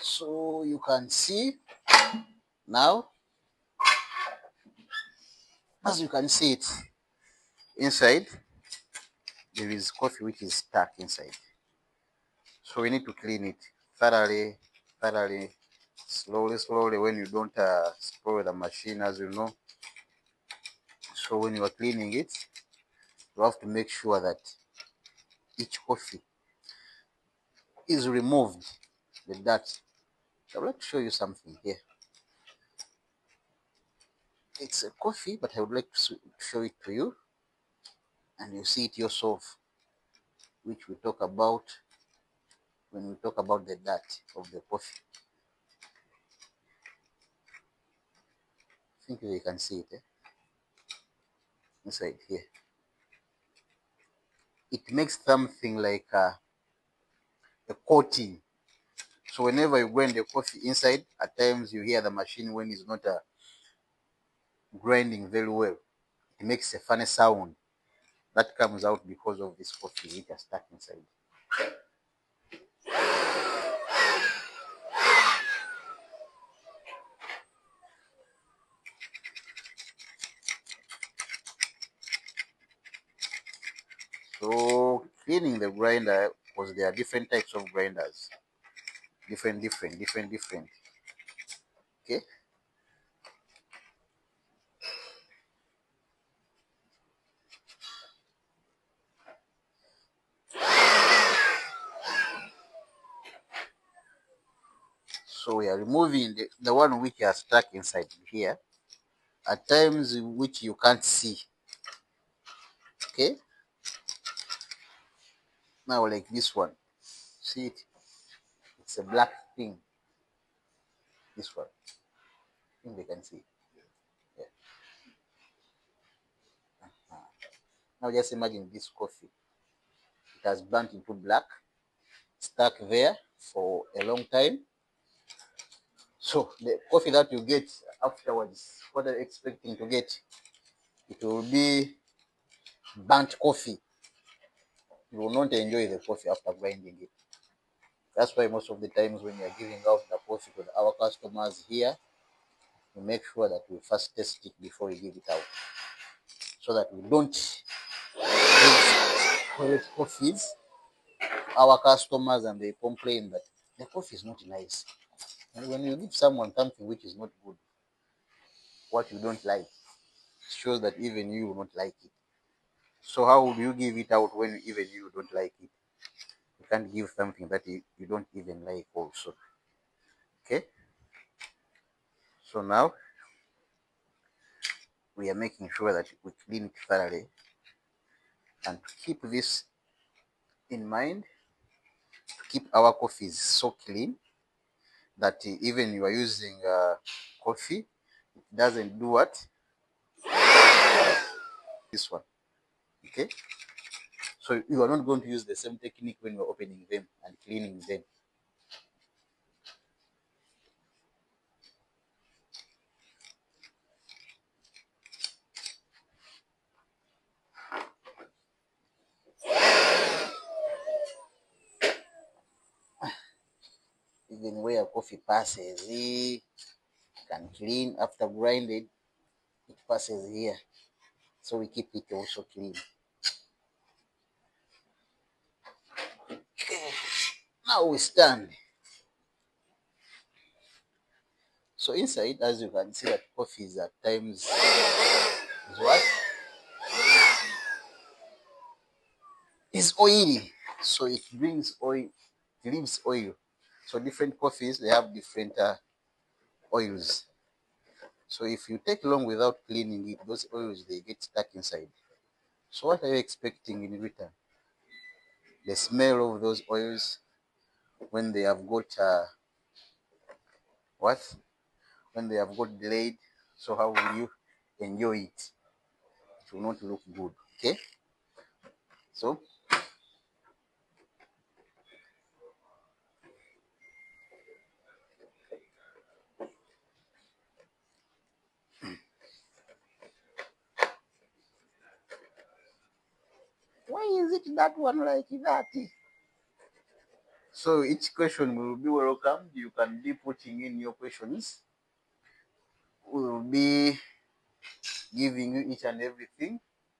So you can see now, as you can see it inside, there is coffee which is stuck inside. So we need to clean it thoroughly, slowly when you don't spoil the machine, as you know. So when you are cleaning it, you have to make sure that each coffee is removed, the dirt. I would like to show you something here. It's a coffee, but I would like to show it to you, and you see it yourself, which we talk about when we talk about the dirt of the coffee. I think you can see it inside here. It makes something like a coating. So whenever you grind the coffee inside, at times you hear the machine when it's not grinding very well. It makes a funny sound that comes out because of this coffee which are stuck inside. So cleaning the grinder, because there are different types of grinders, different. Okay. So we are removing the one which are stuck inside here, at times which you can't see. Okay. Now like this one, see it? It's a black thing. This one, I think they can see. Yeah. Now just imagine this coffee. It has burnt into black, stuck there for a long time. So the coffee that you get afterwards, what are you expecting to get? It will be burnt coffee. You will not enjoy the coffee after grinding it. That's why most of the times when you are giving out the coffee to our customers here, we make sure that we first test it before we give it out, so that we don't give coffees our customers and they complain that the coffee is not nice. And when you give someone something which is not good, what you don't like, shows that even you will not like it. So how would you give it out when even you don't like it? You can't give something that you don't even like also. Okay. So now we are making sure that we clean it thoroughly, and to keep this in mind, to keep our coffees so clean that even you are using coffee, it doesn't do what? This one. Okay. So you are not going to use the same technique when you're opening them and cleaning them. Even where coffee passes, you can clean after grinded, it passes here. So we keep it also clean. Okay. Now we stand. So inside, as you can see, that coffee is at times is what? Is oily. So it brings oil, it leaves oil. So different coffees, they have different oils. So if you take long without cleaning it, those oils, they get stuck inside. So what are you expecting in return? The smell of those oils when they have got what? When they have got delayed. So how will you enjoy it? It will not look good. Okay. So why is it that one like that? So each question will be welcome. You can be putting in your questions. We will be giving you each and everything